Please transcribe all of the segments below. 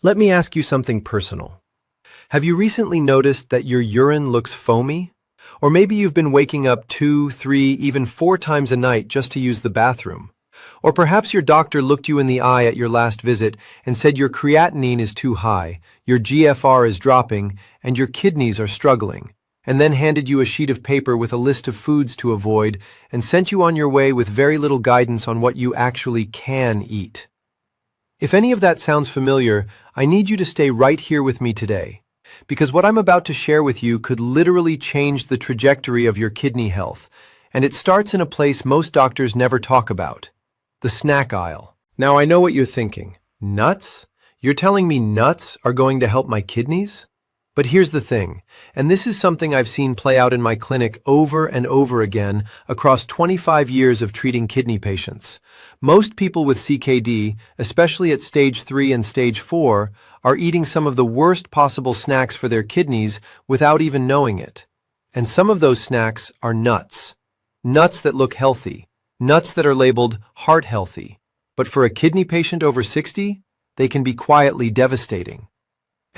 Let me ask you something personal. Have you recently noticed that your urine looks foamy? Or maybe you've been waking up 2, 3, even 4 times a night just to use the bathroom. Or perhaps your doctor looked you in the eye at your last visit and said your creatinine is too high, your GFR is dropping, and your kidneys are struggling, and then handed you a sheet of paper with a list of foods to avoid and sent you on your way with very little guidance on what you actually can eat. If any of that sounds familiar, I need you to stay right here with me today, because what I'm about to share with you could literally change the trajectory of your kidney health, and it starts in a place most doctors never talk about: the snack aisle. Now, I know what you're thinking. Nuts? You're telling me nuts are going to help my kidneys? But here's the thing, and this is something I've seen play out in my clinic over and over again across 25 years of treating kidney patients. Most people with CKD, especially at stage 3 and stage 4, are eating some of the worst possible snacks for their kidneys without even knowing it. And some of those snacks are nuts. Nuts that look healthy. Nuts that are labeled heart healthy. But for a kidney patient over 60, they can be quietly devastating.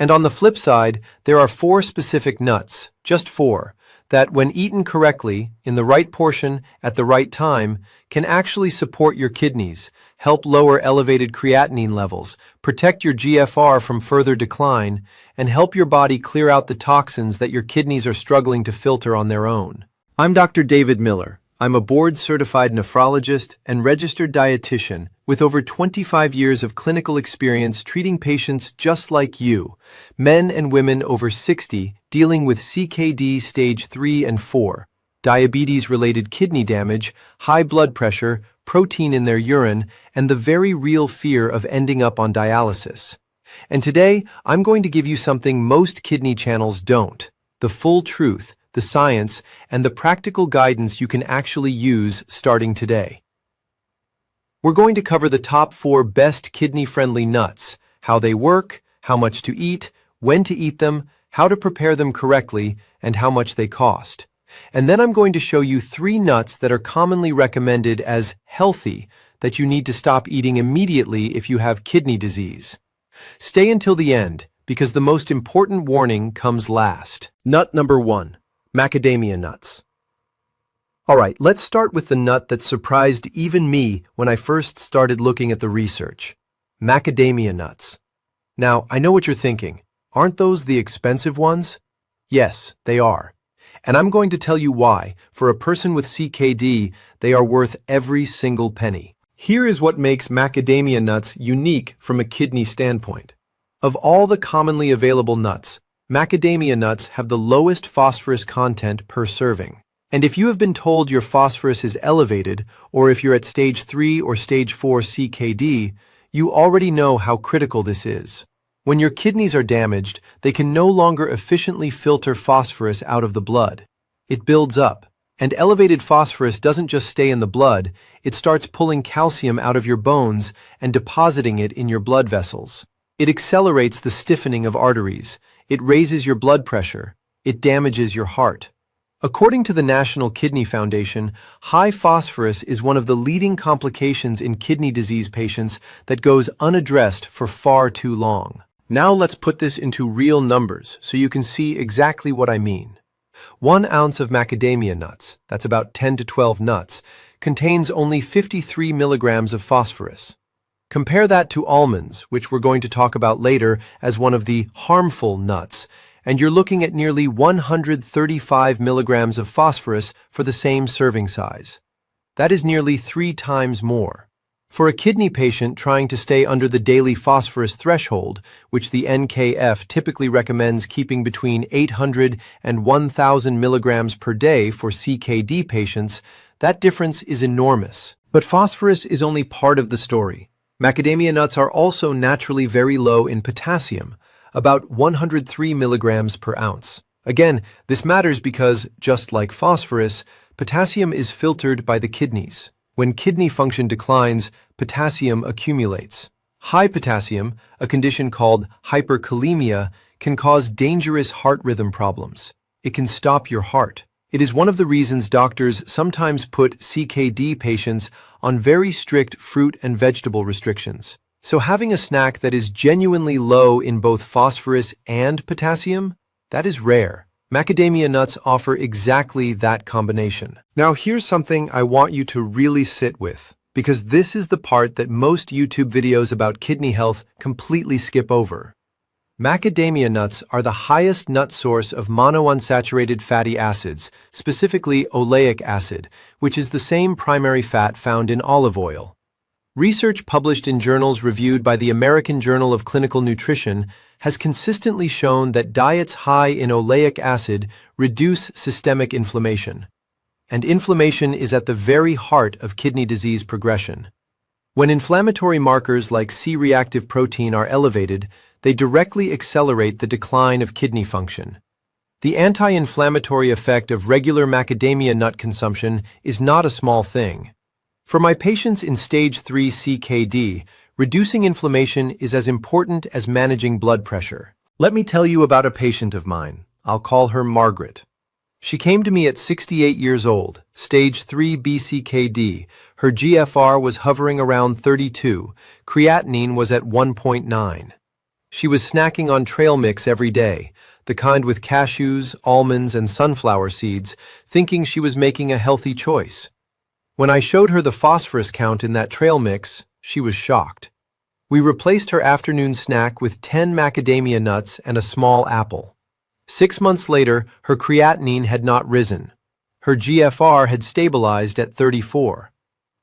And on the flip side, there are 4 specific nuts, just 4, that when eaten correctly, in the right portion, at the right time, can actually support your kidneys, help lower elevated creatinine levels, protect your GFR from further decline, and help your body clear out the toxins that your kidneys are struggling to filter on their own. I'm Dr. David Miller. I'm a board-certified nephrologist and registered dietitian with over 25 years of clinical experience treating patients just like you, men and women over 60 dealing with CKD stage 3 and 4, diabetes-related kidney damage, high blood pressure, protein in their urine, and the very real fear of ending up on dialysis. And today, I'm going to give you something most kidney channels don't: the full truth, the science, and the practical guidance you can actually use starting today. We're going to cover the top 4 best kidney-friendly nuts, how they work, how much to eat, when to eat them, how to prepare them correctly, and how much they cost. And then I'm going to show you 3 nuts that are commonly recommended as healthy that you need to stop eating immediately if you have kidney disease. Stay until the end, because the most important warning comes last. Nut number 1. Macadamia nuts. All right, let's start with the nut that surprised even me when I first started looking at the research: macadamia nuts. Now, I know what you're thinking. Aren't those the expensive ones? Yes, they are. And I'm going to tell you why. For a person with CKD, they are worth every single penny. Here is what makes macadamia nuts unique from a kidney standpoint. Of all the commonly available nuts, macadamia nuts have the lowest phosphorus content per serving. And if you have been told your phosphorus is elevated, or if you're at stage 3 or stage 4 CKD, you already know how critical this is. When your kidneys are damaged, they can no longer efficiently filter phosphorus out of the blood. It builds up, and elevated phosphorus doesn't just stay in the blood, it starts pulling calcium out of your bones and depositing it in your blood vessels. It accelerates the stiffening of arteries. It raises your blood pressure. It damages your heart. According to the National Kidney Foundation, high phosphorus is one of the leading complications in kidney disease patients that goes unaddressed for far too long. Now let's put this into real numbers so you can see exactly what I mean. 1 ounce of macadamia nuts, that's about 10 to 12 nuts, contains only 53 milligrams of phosphorus. Compare that to almonds, which we're going to talk about later as one of the harmful nuts, and you're looking at nearly 135 milligrams of phosphorus for the same serving size. That is nearly 3 times more. For a kidney patient trying to stay under the daily phosphorus threshold, which the NKF typically recommends keeping between 800 and 1,000 milligrams per day for CKD patients, that difference is enormous. But phosphorus is only part of the story. Macadamia nuts are also naturally very low in potassium, about 103 milligrams per ounce. Again, this matters because, just like phosphorus, potassium is filtered by the kidneys. When kidney function declines, potassium accumulates. High potassium, a condition called hyperkalemia, can cause dangerous heart rhythm problems. It can stop your heart. It is one of the reasons doctors sometimes put CKD patients on very strict fruit and vegetable restrictions. So having a snack that is genuinely low in both phosphorus and potassium, that is rare. Macadamia nuts offer exactly that combination. Now here's something I want you to really sit with, because this is the part that most YouTube videos about kidney health completely skip over. Macadamia nuts are the highest nut source of monounsaturated fatty acids, specifically oleic acid, which is the same primary fat found in olive oil. Research published in journals reviewed by the American Journal of Clinical Nutrition has consistently shown that diets high in oleic acid reduce systemic inflammation. And inflammation is at the very heart of kidney disease progression. When inflammatory markers like C-reactive protein are elevated, they directly accelerate the decline of kidney function. The anti-inflammatory effect of regular macadamia nut consumption is not a small thing. For my patients in stage 3 CKD, reducing inflammation is as important as managing blood pressure. Let me tell you about a patient of mine. I'll call her Margaret. She came to me at 68 years old, stage 3 BCKD. Her GFR was hovering around 32. Creatinine was at 1.9. She was snacking on trail mix every day, the kind with cashews, almonds, and sunflower seeds, thinking she was making a healthy choice. When I showed her the phosphorus count in that trail mix, she was shocked. We replaced her afternoon snack with 10 macadamia nuts and a small apple. 6 months later, her creatinine had not risen. Her GFR had stabilized at 34.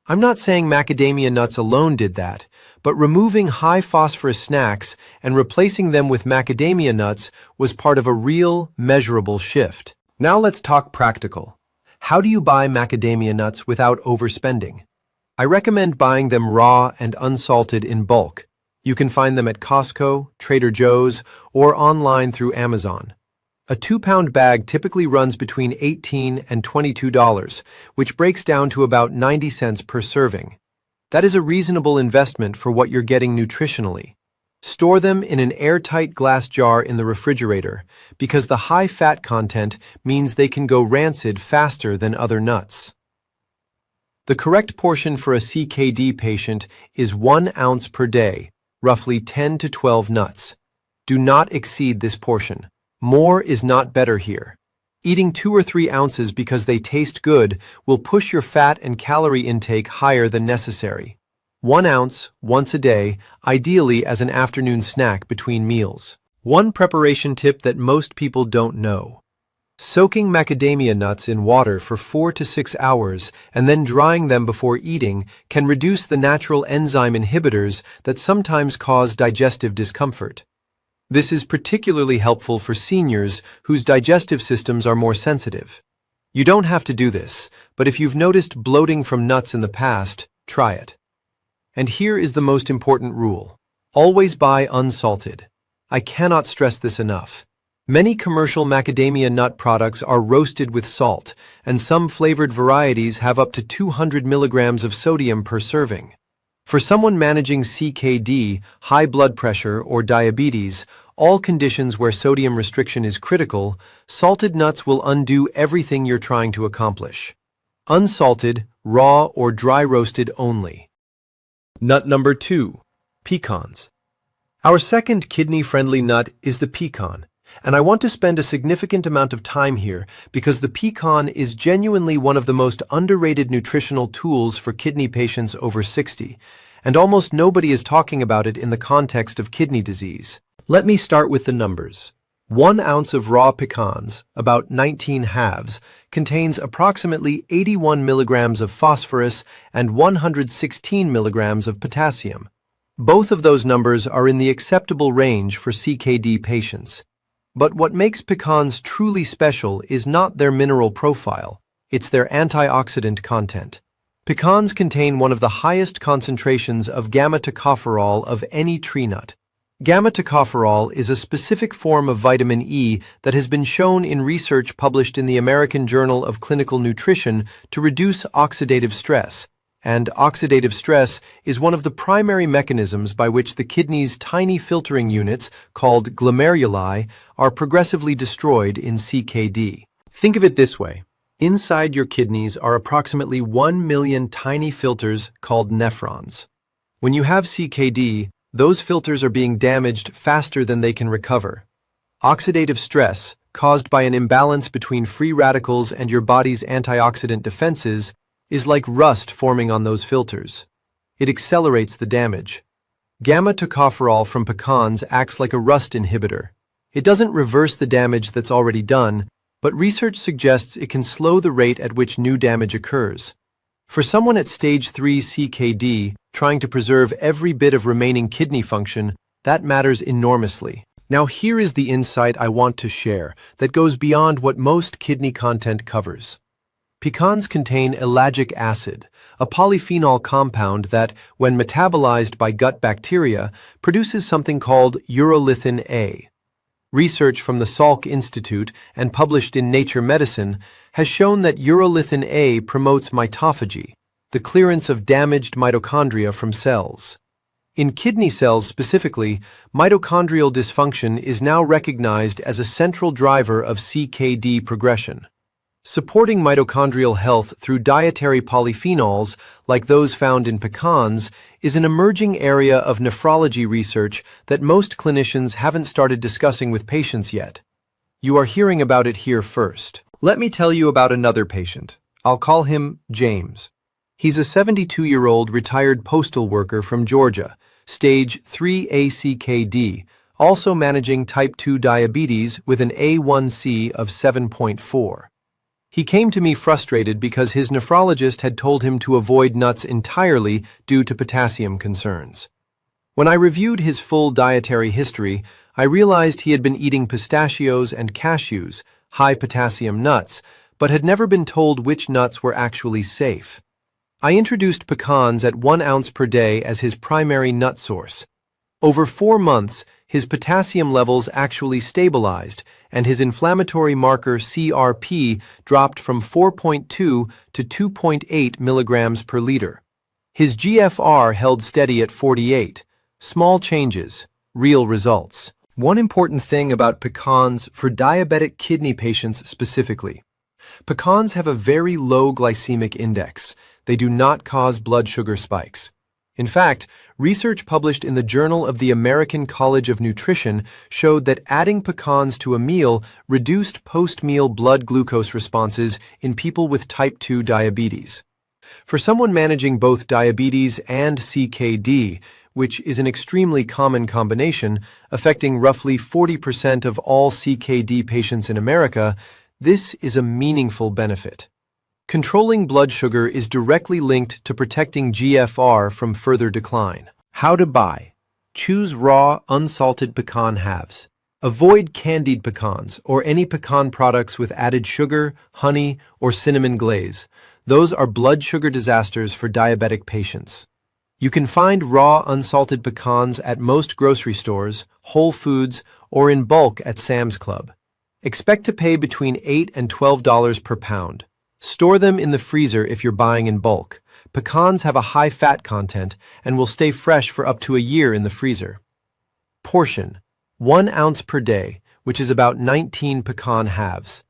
I'm not saying macadamia nuts alone did that, but removing high phosphorus snacks and replacing them with macadamia nuts was part of a real, measurable shift. Now let's talk practical. How do you buy macadamia nuts without overspending? I recommend buying them raw and unsalted in bulk. You can find them at Costco, Trader Joe's, or online through Amazon. A 2-pound bag typically runs between $18 and $22, which breaks down to about 90 cents per serving. That is a reasonable investment for what you're getting nutritionally. Store them in an airtight glass jar in the refrigerator, because the high fat content means they can go rancid faster than other nuts. The correct portion for a CKD patient is 1 ounce per day, roughly 10 to 12 nuts. Do not exceed this portion. More is not better here. Eating 2 or 3 ounces because they taste good will push your fat and calorie intake higher than necessary. 1 ounce, once a day, ideally as an afternoon snack between meals. One preparation tip that most people don't know. Soaking macadamia nuts in water for 4 to 6 hours and then drying them before eating can reduce the natural enzyme inhibitors that sometimes cause digestive discomfort. This is particularly helpful for seniors whose digestive systems are more sensitive. You don't have to do this, but if you've noticed bloating from nuts in the past, try it. And here is the most important rule. Always buy unsalted. I cannot stress this enough. Many commercial macadamia nut products are roasted with salt, and some flavored varieties have up to 200 milligrams of sodium per serving. For someone managing CKD, high blood pressure, or diabetes, all conditions where sodium restriction is critical, salted nuts will undo everything you're trying to accomplish. Unsalted, raw, or dry roasted only. Nut number 2, pecans. Our second kidney-friendly nut is the pecan, and I want to spend a significant amount of time here because the pecan is genuinely one of the most underrated nutritional tools for kidney patients over 60, and almost nobody is talking about it in the context of kidney disease. Let me start with the numbers. 1 ounce of raw pecans, about 19 halves, contains approximately 81 milligrams of phosphorus and 116 milligrams of potassium. Both of those numbers are in the acceptable range for CKD patients. But what makes pecans truly special is not their mineral profile, it's their antioxidant content. Pecans contain one of the highest concentrations of gamma-tocopherol of any tree nut. Gamma-tocopherol is a specific form of vitamin E that has been shown in research published in the American Journal of Clinical Nutrition to reduce oxidative stress, and oxidative stress is one of the primary mechanisms by which the kidney's tiny filtering units, called glomeruli, are progressively destroyed in CKD. Think of it this way. Inside your kidneys are approximately 1 million tiny filters called nephrons. When you have CKD, those filters are being damaged faster than they can recover. Oxidative stress, caused by an imbalance between free radicals and your body's antioxidant defenses, is like rust forming on those filters. It accelerates the damage. Gamma-tocopherol from pecans acts like a rust inhibitor. It doesn't reverse the damage that's already done, but research suggests it can slow the rate at which new damage occurs. For someone at stage 3 CKD, trying to preserve every bit of remaining kidney function, that matters enormously. Now here is the insight I want to share that goes beyond what most kidney content covers. Pecans contain ellagic acid, a polyphenol compound that, when metabolized by gut bacteria, produces something called urolithin A. Research from the Salk Institute and published in Nature Medicine has shown that urolithin A promotes mitophagy, the clearance of damaged mitochondria from cells. In kidney cells specifically, mitochondrial dysfunction is now recognized as a central driver of CKD progression. Supporting mitochondrial health through dietary polyphenols, like those found in pecans, is an emerging area of nephrology research that most clinicians haven't started discussing with patients yet. You are hearing about it here first. Let me tell you about another patient. I'll call him James. He's a 72-year-old retired postal worker from Georgia, stage 3 ACKD, also managing type 2 diabetes with an A1C of 7.4. He came to me frustrated because his nephrologist had told him to avoid nuts entirely due to potassium concerns. When I reviewed his full dietary history, I realized he had been eating pistachios and cashews, high potassium nuts, but had never been told which nuts were actually safe. I introduced pecans at 1 ounce per day as his primary nut source. Over 4 months, his potassium levels actually stabilized, and his inflammatory marker CRP dropped from 4.2 to 2.8 milligrams per liter. His GFR held steady at 48. Small changes, real results. One important thing about pecans for diabetic kidney patients specifically. Pecans have a very low glycemic index. They do not cause blood sugar spikes. In fact, research published in the Journal of the American College of Nutrition showed that adding pecans to a meal reduced post-meal blood glucose responses in people with type 2 diabetes. For someone managing both diabetes and CKD, which is an extremely common combination, affecting roughly 40% of all CKD patients in America, this is a meaningful benefit. Controlling blood sugar is directly linked to protecting GFR from further decline. How to buy. Choose raw, unsalted pecan halves. Avoid candied pecans or any pecan products with added sugar, honey, or cinnamon glaze. Those are blood sugar disasters for diabetic patients. You can find raw, unsalted pecans at most grocery stores, Whole Foods, or in bulk at Sam's Club. Expect to pay between $8 and $12 per pound. Store them in the freezer if you're buying in bulk. Pecans have a high fat content and will stay fresh for up to a year in the freezer. Portion: 1 ounce per day, which is about 19 pecan halves.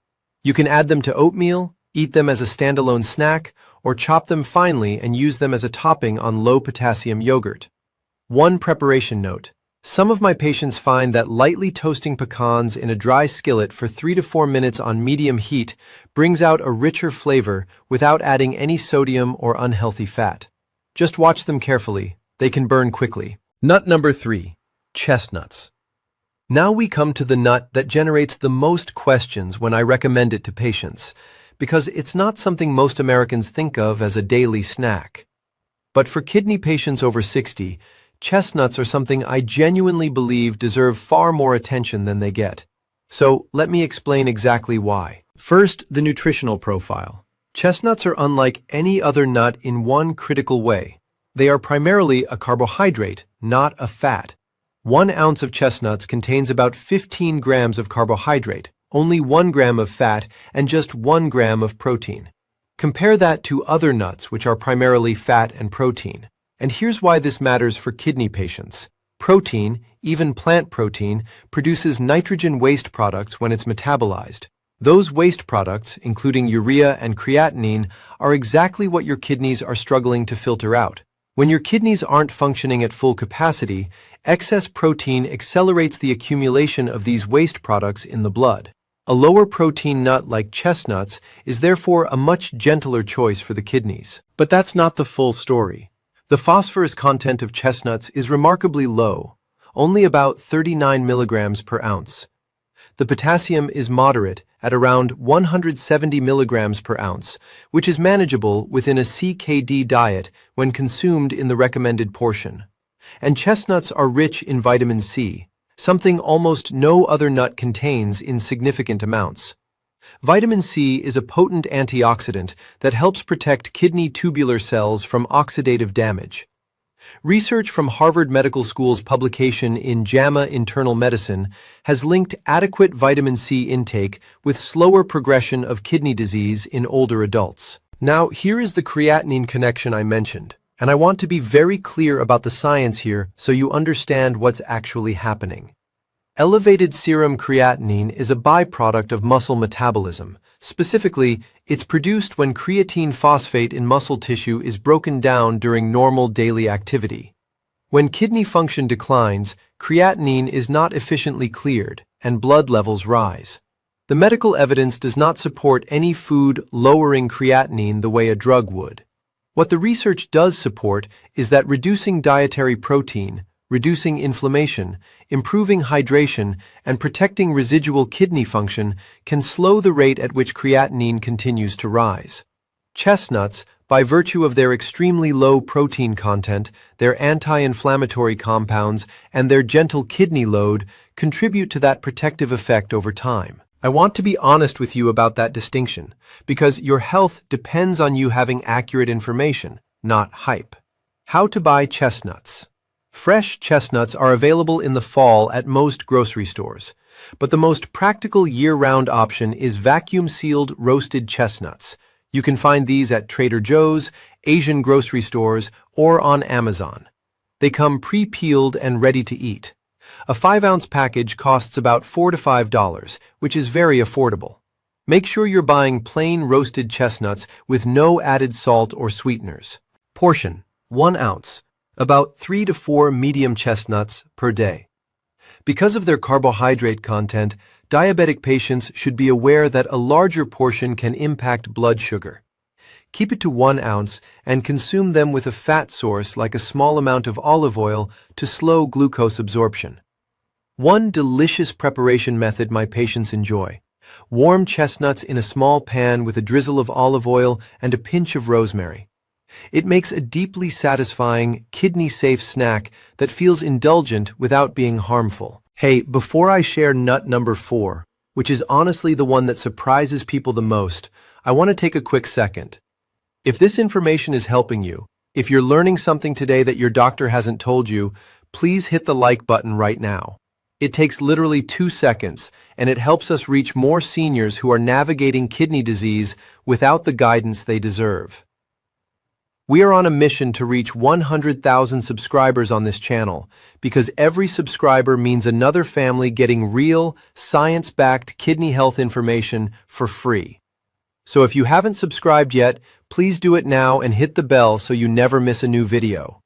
You can add them to oatmeal, eat them as a standalone snack, or chop them finely and use them as a topping on low-potassium yogurt. One preparation note. Some of my patients find that lightly toasting pecans in a dry skillet for 3 to 4 minutes on medium heat brings out a richer flavor without adding any sodium or unhealthy fat. Just watch them carefully. They can burn quickly. Nut number 3. Chestnuts. Now we come to the nut that generates the most questions when I recommend it to patients, because it's not something most Americans think of as a daily snack. But for kidney patients over 60, chestnuts are something I genuinely believe deserve far more attention than they get. So let me explain exactly why. First, the nutritional profile. Chestnuts are unlike any other nut in one critical way. They are primarily a carbohydrate, not a fat. 1 ounce of chestnuts contains about 15 grams of carbohydrate, only 1 gram of fat, and just 1 gram of protein. Compare that to other nuts, which are primarily fat and protein. And here's why this matters for kidney patients. Protein, even plant protein, produces nitrogen waste products when it's metabolized. Those waste products, including urea and creatinine, are exactly what your kidneys are struggling to filter out. When your kidneys aren't functioning at full capacity, excess protein accelerates the accumulation of these waste products in the blood. A lower protein nut like chestnuts is therefore a much gentler choice for the kidneys. But that's not the full story. The phosphorus content of chestnuts is remarkably low, only about 39 milligrams per ounce. The potassium is moderate at around 170 milligrams per ounce, which is manageable within a CKD diet when consumed in the recommended portion. And chestnuts are rich in vitamin C, something almost no other nut contains in significant amounts. Vitamin C is a potent antioxidant that helps protect kidney tubular cells from oxidative damage. Research from Harvard Medical School's publication in JAMA Internal Medicine has linked adequate vitamin C intake with slower progression of kidney disease in older adults. Now, here is the creatinine connection I mentioned, and I want to be very clear about the science here so you understand what's actually happening. Elevated serum creatinine is a byproduct of muscle metabolism. Specifically, it's produced when creatine phosphate in muscle tissue is broken down during normal daily activity. When kidney function declines, creatinine is not efficiently cleared, and blood levels rise. The medical evidence does not support any food lowering creatinine the way a drug would. What the research does support is that reducing dietary protein, reducing inflammation, improving hydration, and protecting residual kidney function can slow the rate at which creatinine continues to rise. Chestnuts, by virtue of their extremely low protein content, their anti-inflammatory compounds, and their gentle kidney load, contribute to that protective effect over time. I want to be honest with you about that distinction, because your health depends on you having accurate information, not hype. How to buy chestnuts. Fresh chestnuts are available in the fall at most grocery stores, but the most practical year-round option is vacuum-sealed roasted chestnuts. You can find these at Trader Joe's, Asian grocery stores, or on Amazon. They come pre-peeled and ready to eat. A 5-ounce package costs about $4 to $5, which is very affordable. Make sure you're buying plain roasted chestnuts with no added salt or sweeteners. Portion: 1 ounce. About 3 to 4 medium chestnuts per day. Because of their carbohydrate content, diabetic patients should be aware that a larger portion can impact blood sugar. Keep it to 1 ounce and consume them with a fat source like a small amount of olive oil to slow glucose absorption. One delicious preparation method my patients enjoy: warm chestnuts in a small pan with a drizzle of olive oil and a pinch of rosemary. It makes a deeply satisfying, kidney-safe snack that feels indulgent without being harmful. Hey, before I share nut number 4, which is honestly the one that surprises people the most, I want to take a quick second. If this information is helping you, if you're learning something today that your doctor hasn't told you, please hit the like button right now. It takes literally 2 seconds, and it helps us reach more seniors who are navigating kidney disease without the guidance they deserve. We are on a mission to reach 100,000 subscribers on this channel, because every subscriber means another family getting real, science-backed kidney health information for free. So if you haven't subscribed yet, please do it now and hit the bell so you never miss a new video.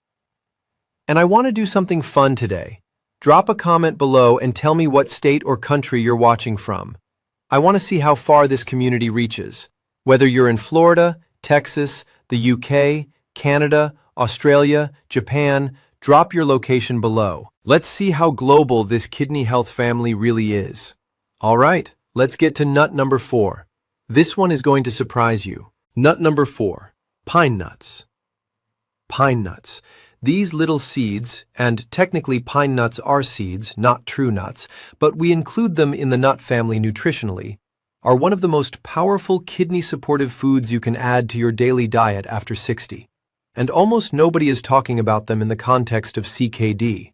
And I want to do something fun today. Drop a comment below and tell me what state or country you're watching from. I want to see how far this community reaches. Whether you're in Florida, Texas, the UK, Canada, Australia, Japan, drop your location below. Let's see how global this kidney health family really is. All right, let's get to nut number 4. This one is going to surprise you. Nut number 4, pine nuts. Pine nuts. These little seeds, and technically pine nuts are seeds, not true nuts, but we include them in the nut family nutritionally, are one of the most powerful kidney-supportive foods you can add to your daily diet after 60. And almost nobody is talking about them in the context of CKD.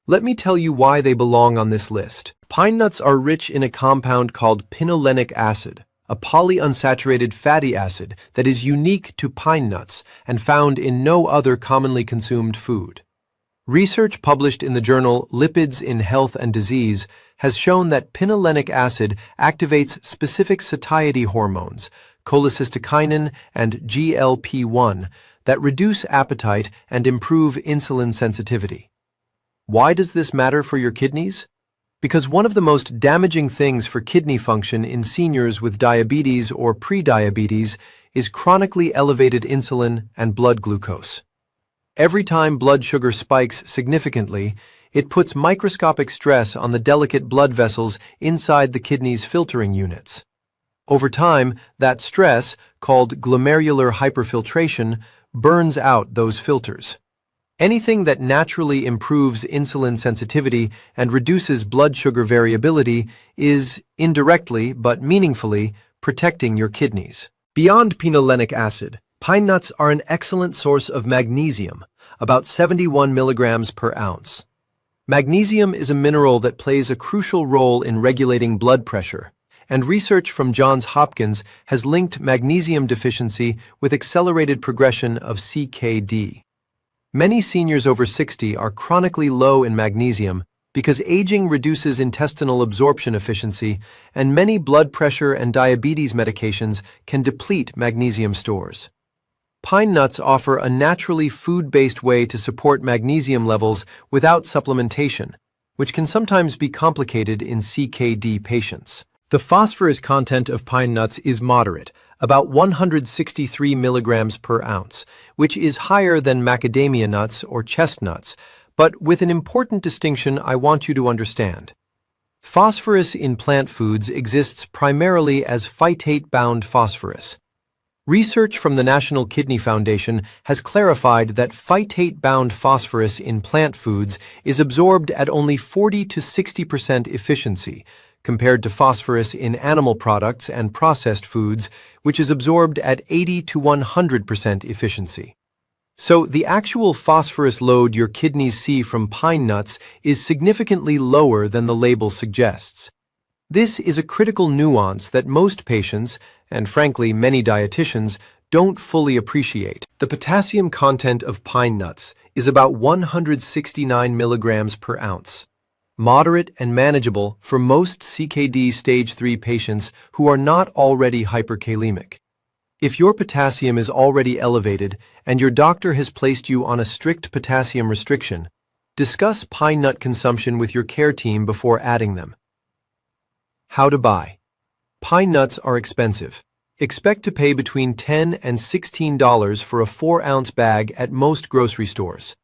Let me tell you why they belong on this list. Pine nuts are rich in a compound called pinolenic acid, a polyunsaturated fatty acid that is unique to pine nuts and found in no other commonly consumed food. Research published in the journal Lipids in Health and Disease has shown that pinolenic acid activates specific satiety hormones, cholecystokinin and GLP-1, that reduce appetite and improve insulin sensitivity. Why does this matter for your kidneys? Because one of the most damaging things for kidney function in seniors with diabetes or prediabetes is chronically elevated insulin and blood glucose. Every time blood sugar spikes significantly, it puts microscopic stress on the delicate blood vessels inside the kidney's filtering units. Over time, that stress, called glomerular hyperfiltration, burns out those filters. Anything that naturally improves insulin sensitivity and reduces blood sugar variability is, indirectly but meaningfully, protecting your kidneys. Beyond pinolenic acid, pine nuts are an excellent source of magnesium, about 71 milligrams per ounce. Magnesium is a mineral that plays a crucial role in regulating blood pressure, and research from Johns Hopkins has linked magnesium deficiency with accelerated progression of CKD. Many seniors over 60 are chronically low in magnesium because aging reduces intestinal absorption efficiency, and many blood pressure and diabetes medications can deplete magnesium stores. Pine nuts offer a naturally food-based way to support magnesium levels without supplementation, which can sometimes be complicated in CKD patients. The phosphorus content of pine nuts is moderate, about 163 milligrams per ounce, which is higher than macadamia nuts or chestnuts, but with an important distinction I want you to understand. Phosphorus in plant foods exists primarily as phytate-bound phosphorus. Research from the National Kidney Foundation has clarified that phytate-bound phosphorus in plant foods is absorbed at only 40 to 60% efficiency, compared to phosphorus in animal products and processed foods, which is absorbed at 80 to 100% efficiency. So the actual phosphorus load your kidneys see from pine nuts is significantly lower than the label suggests. This is a critical nuance that most patients, and frankly many dietitians, don't fully appreciate. The potassium content of pine nuts is about 169 milligrams per ounce. Moderate and manageable for most CKD stage 3 patients who are not already hyperkalemic. If your potassium is already elevated and your doctor has placed you on a strict potassium restriction, discuss pine nut consumption with your care team before adding them. How to buy. Pine nuts are expensive. Expect to pay between $10 and $16 for a 4-ounce bag at most grocery stores.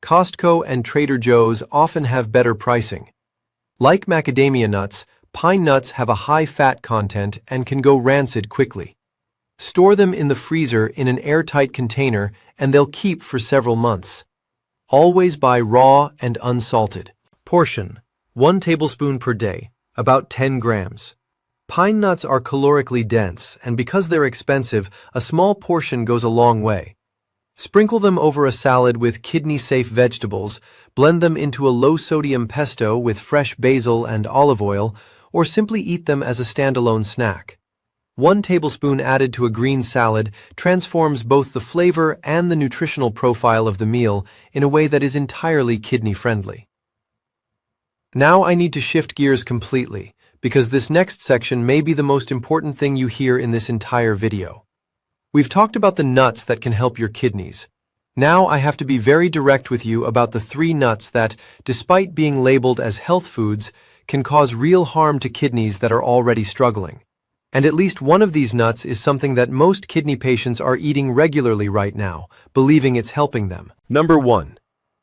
Costco and Trader Joe's often have better pricing. Like macadamia nuts, pine nuts have a high fat content and can go rancid quickly. Store them in the freezer in an airtight container and they'll keep for several months. Always buy raw and unsalted. Portion: 1 tablespoon per day, about 10 grams. Pine nuts are calorically dense, and because they're expensive, a small portion goes a long way. Sprinkle them over a salad with kidney-safe vegetables, blend them into a low-sodium pesto with fresh basil and olive oil, or simply eat them as a standalone snack. 1 tablespoon added to a green salad transforms both the flavor and the nutritional profile of the meal in a way that is entirely kidney-friendly. Now I need to shift gears completely, because this next section may be the most important thing you hear in this entire video. We've talked about the nuts that can help your kidneys. Now I have to be very direct with you about the 3 nuts that, despite being labeled as health foods, can cause real harm to kidneys that are already struggling. And at least one of these nuts is something that most kidney patients are eating regularly right now, believing it's helping them. Number 1.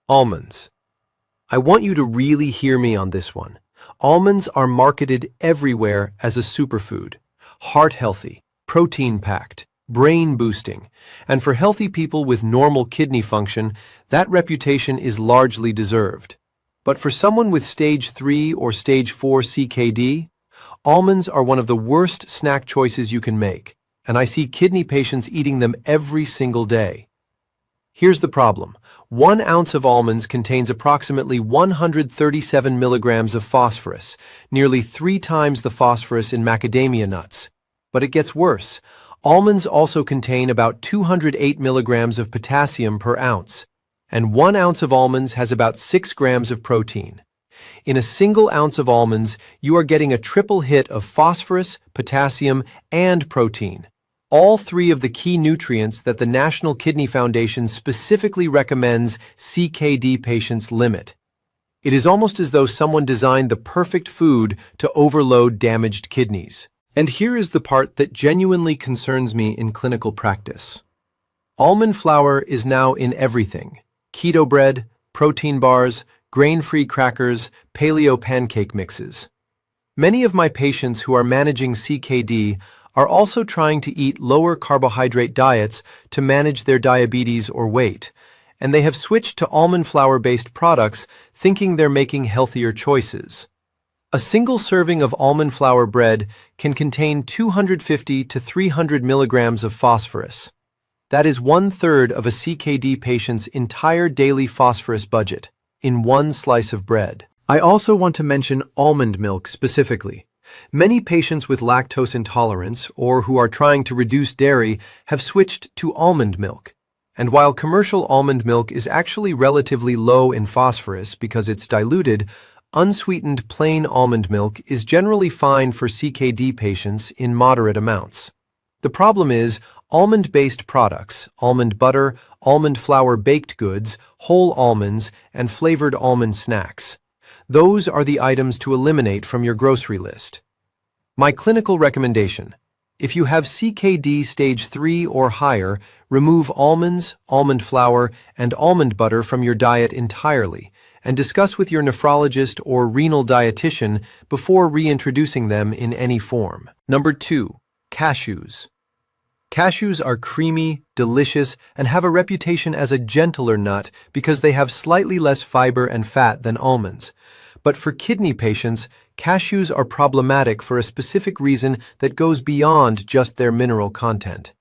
Almonds. I want you to really hear me on this one. Almonds are marketed everywhere as a superfood, heart-healthy, protein-packed, brain-boosting, and for healthy people with normal kidney function, that reputation is largely deserved. But for someone with stage 3 or stage 4 CKD, almonds are one of the worst snack choices you can make, and I see kidney patients eating them every single day. Here's the problem. 1 ounce of almonds contains approximately 137 milligrams of phosphorus, nearly 3 times the phosphorus in macadamia nuts. But it gets worse. Almonds also contain about 208 milligrams of potassium per ounce, and 1 ounce of almonds has about 6 grams of protein. In a single ounce of almonds, you are getting a triple hit of phosphorus, potassium, and protein. all three of the key nutrients that the National Kidney Foundation specifically recommends CKD patients limit. It is almost as though someone designed the perfect food to overload damaged kidneys. And here is the part that genuinely concerns me in clinical practice. Almond flour is now in everything: keto bread, protein bars, grain-free crackers, paleo pancake mixes. Many of my patients who are managing CKD are also trying to eat lower carbohydrate diets to manage their diabetes or weight, and they have switched to almond flour-based products thinking they're making healthier choices. A single serving of almond flour bread can contain 250 to 300 milligrams of phosphorus. That is 1/3 of a CKD patient's entire daily phosphorus budget in one slice of bread. I also want to mention almond milk specifically. Many patients with lactose intolerance or who are trying to reduce dairy have switched to almond milk. And while commercial almond milk is actually relatively low in phosphorus because it's diluted, unsweetened plain almond milk is generally fine for CKD patients in moderate amounts. The problem is, almond-based products, almond butter, almond flour baked goods, whole almonds, and flavored almond snacks. Those are the items to eliminate from your grocery list. My clinical recommendation: if you have CKD stage 3 or higher, remove almonds, almond flour, and almond butter from your diet entirely, and discuss with your nephrologist or renal dietitian before reintroducing them in any form. Number 2. Cashews. Cashews are creamy, delicious, and have a reputation as a gentler nut because they have slightly less fiber and fat than almonds. But for kidney patients, cashews are problematic for a specific reason that goes beyond just their mineral content.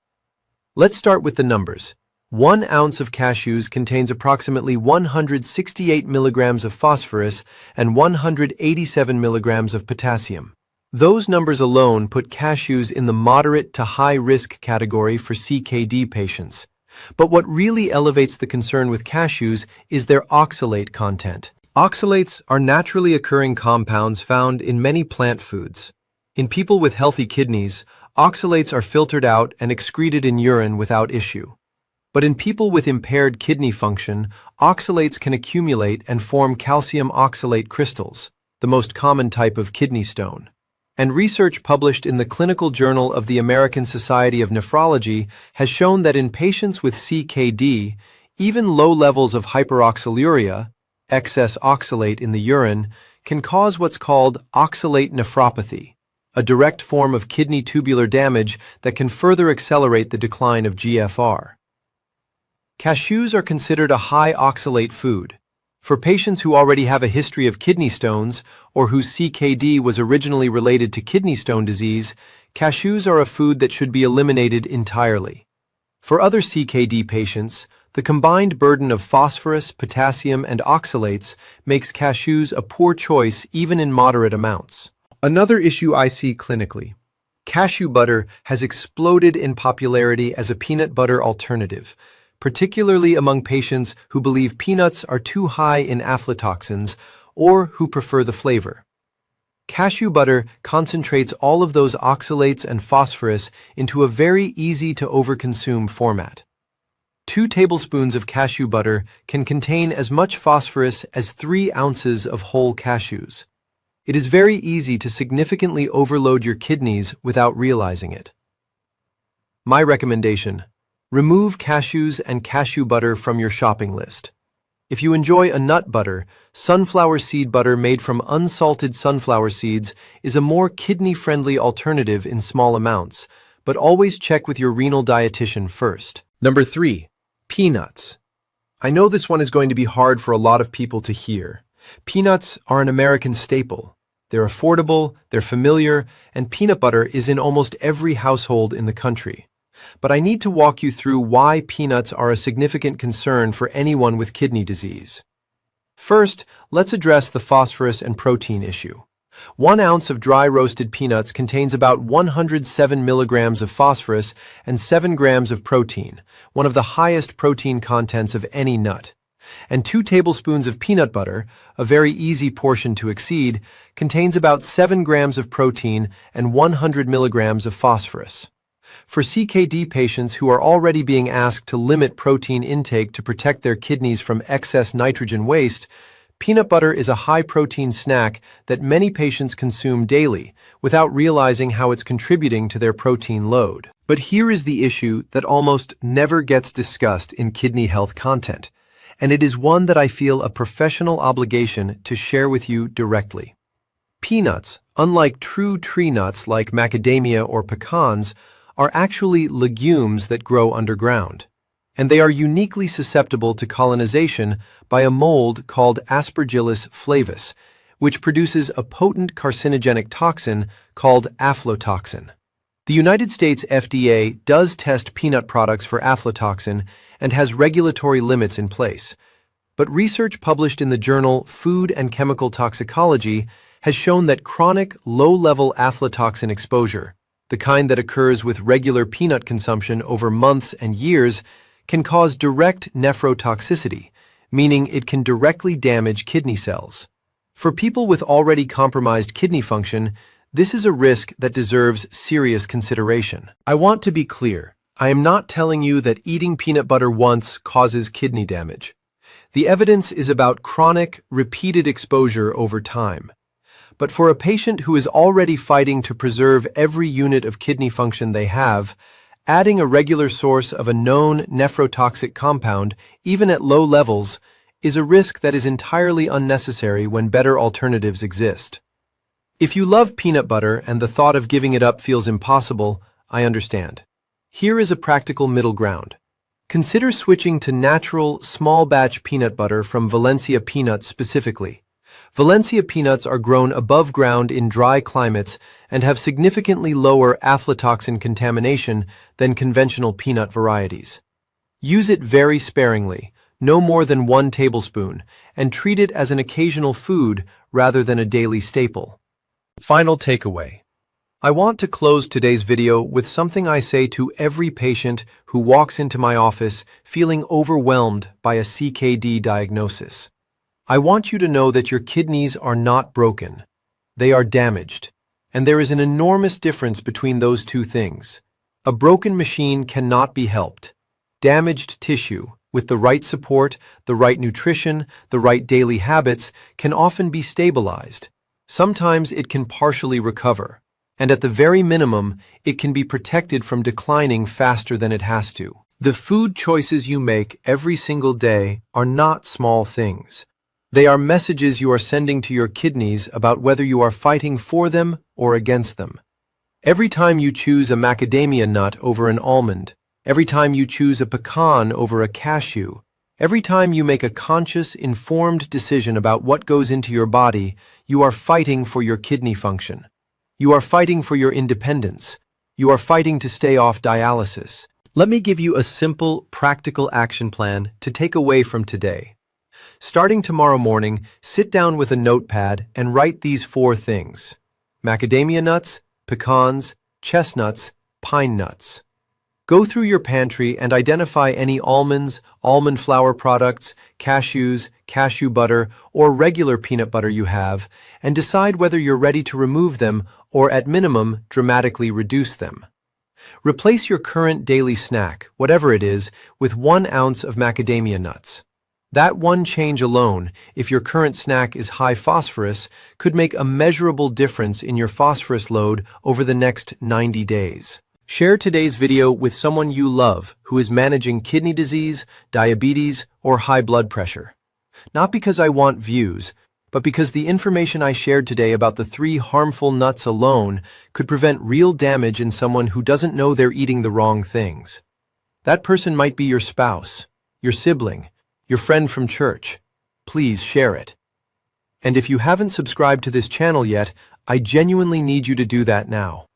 Let's start with the numbers. 1 ounce of cashews contains approximately 168 milligrams of phosphorus and 187 milligrams of potassium. Those numbers alone put cashews in the moderate to high-risk category for CKD patients. But what really elevates the concern with cashews is their oxalate content. Oxalates are naturally occurring compounds found in many plant foods. In people with healthy kidneys, oxalates are filtered out and excreted in urine without issue. But in people with impaired kidney function, oxalates can accumulate and form calcium oxalate crystals, the most common type of kidney stone. And research published in the Clinical Journal of the American Society of Nephrology has shown that in patients with CKD, even low levels of hyperoxaluria, excess oxalate in the urine, can cause what's called oxalate nephropathy, a direct form of kidney tubular damage that can further accelerate the decline of GFR. Cashews are considered a high oxalate food. For patients who already have a history of kidney stones or whose CKD was originally related to kidney stone disease, cashews are a food that should be eliminated entirely. For other CKD patients, the combined burden of phosphorus, potassium, and oxalates makes cashews a poor choice even in moderate amounts. Another issue I see clinically: cashew butter has exploded in popularity as a peanut butter alternative, particularly among patients who believe peanuts are too high in aflatoxins or who prefer the flavor. Cashew butter concentrates all of those oxalates and phosphorus into a very easy-to-overconsume format. 2 tablespoons of cashew butter can contain as much phosphorus as 3 ounces of whole cashews. It is very easy to significantly overload your kidneys without realizing it. My recommendation: remove cashews and cashew butter from your shopping list. If you enjoy a nut butter, sunflower seed butter made from unsalted sunflower seeds is a more kidney-friendly alternative in small amounts, but always check with your renal dietitian first. Number 3. Peanuts. I know this one is going to be hard for a lot of people to hear. Peanuts are an American staple. They're affordable, they're familiar, and peanut butter is in almost every household in the country. But I need to walk you through why peanuts are a significant concern for anyone with kidney disease. First, let's address the phosphorus and protein issue. 1 ounce of dry roasted peanuts contains about 107 milligrams of phosphorus and 7 grams of protein, one of the highest protein contents of any nut. And 2 tablespoons of peanut butter, a very easy portion to exceed, contains about 7 grams of protein and 100 milligrams of phosphorus. For CKD patients who are already being asked to limit protein intake to protect their kidneys from excess nitrogen waste, peanut butter is a high-protein snack that many patients consume daily without realizing how it's contributing to their protein load. But here is the issue that almost never gets discussed in kidney health content, and it is one that I feel a professional obligation to share with you directly. Peanuts, unlike true tree nuts like macadamia or pecans, are actually legumes that grow underground, and they are uniquely susceptible to colonization by a mold called Aspergillus flavus, which produces a potent carcinogenic toxin called aflatoxin. The United States FDA does test peanut products for aflatoxin and has regulatory limits in place, but research published in the journal Food and Chemical Toxicology has shown that chronic, low-level aflatoxin exposure, the kind that occurs with regular peanut consumption over months and years, can cause direct nephrotoxicity, meaning it can directly damage kidney cells. For people with already compromised kidney function, this is a risk that deserves serious consideration. I want to be clear. I am not telling you that eating peanut butter once causes kidney damage. The evidence is about chronic, repeated exposure over time. But for a patient who is already fighting to preserve every unit of kidney function they have, adding a regular source of a known nephrotoxic compound, even at low levels, is a risk that is entirely unnecessary when better alternatives exist. If you love peanut butter and the thought of giving it up feels impossible, I understand. Here is a practical middle ground. Consider switching to natural, small-batch peanut butter from Valencia peanuts specifically. Valencia peanuts are grown above ground in dry climates and have significantly lower aflatoxin contamination than conventional peanut varieties. Use it very sparingly, no more than 1 tablespoon, and treat it as an occasional food rather than a daily staple. Final takeaway. I want to close today's video with something I say to every patient who walks into my office feeling overwhelmed by a CKD diagnosis. I want you to know that your kidneys are not broken. They are damaged. And there is an enormous difference between those two things. A broken machine cannot be helped. Damaged tissue, with the right support, the right nutrition, the right daily habits, can often be stabilized. Sometimes it can partially recover. And at the very minimum, it can be protected from declining faster than it has to. The food choices you make every single day are not small things. They are messages you are sending to your kidneys about whether you are fighting for them or against them. Every time you choose a macadamia nut over an almond, every time you choose a pecan over a cashew, every time you make a conscious, informed decision about what goes into your body, you are fighting for your kidney function. You are fighting for your independence. You are fighting to stay off dialysis. Let me give you a simple, practical action plan to take away from today. Starting tomorrow morning, sit down with a notepad and write these 4 things: macadamia nuts, pecans, chestnuts, pine nuts. Go through your pantry and identify any almonds, almond flour products, cashews, cashew butter, or regular peanut butter you have, and decide whether you're ready to remove them or, at minimum, dramatically reduce them. Replace your current daily snack, whatever it is, with 1 ounce of macadamia nuts. That one change alone, if your current snack is high phosphorus, could make a measurable difference in your phosphorus load over the next 90 days. Share today's video with someone you love who is managing kidney disease, diabetes, or high blood pressure. Not because I want views, but because the information I shared today about the 3 harmful nuts alone could prevent real damage in someone who doesn't know they're eating the wrong things. That person might be your spouse, your sibling, your friend from church. Please share it. And if you haven't subscribed to this channel yet, I genuinely need you to do that now.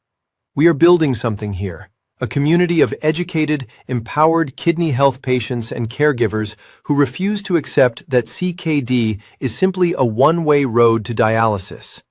We are building something here, a community of educated, empowered kidney health patients and caregivers who refuse to accept that CKD is simply a one-way road to dialysis.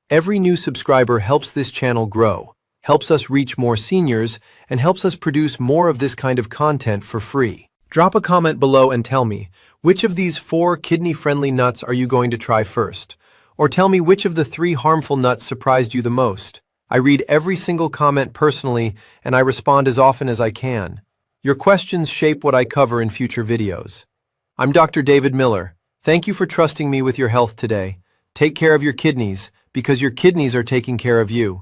Every new subscriber helps this channel grow, helps us reach more seniors, and helps us produce more of this kind of content for free. Drop a comment below and tell me, which of these 4 kidney-friendly nuts are you going to try first? Or tell me which of the 3 harmful nuts surprised you the most? I read every single comment personally, and I respond as often as I can. Your questions shape what I cover in future videos. I'm Dr. David Miller. Thank you for trusting me with your health today. Take care of your kidneys, because your kidneys are taking care of you.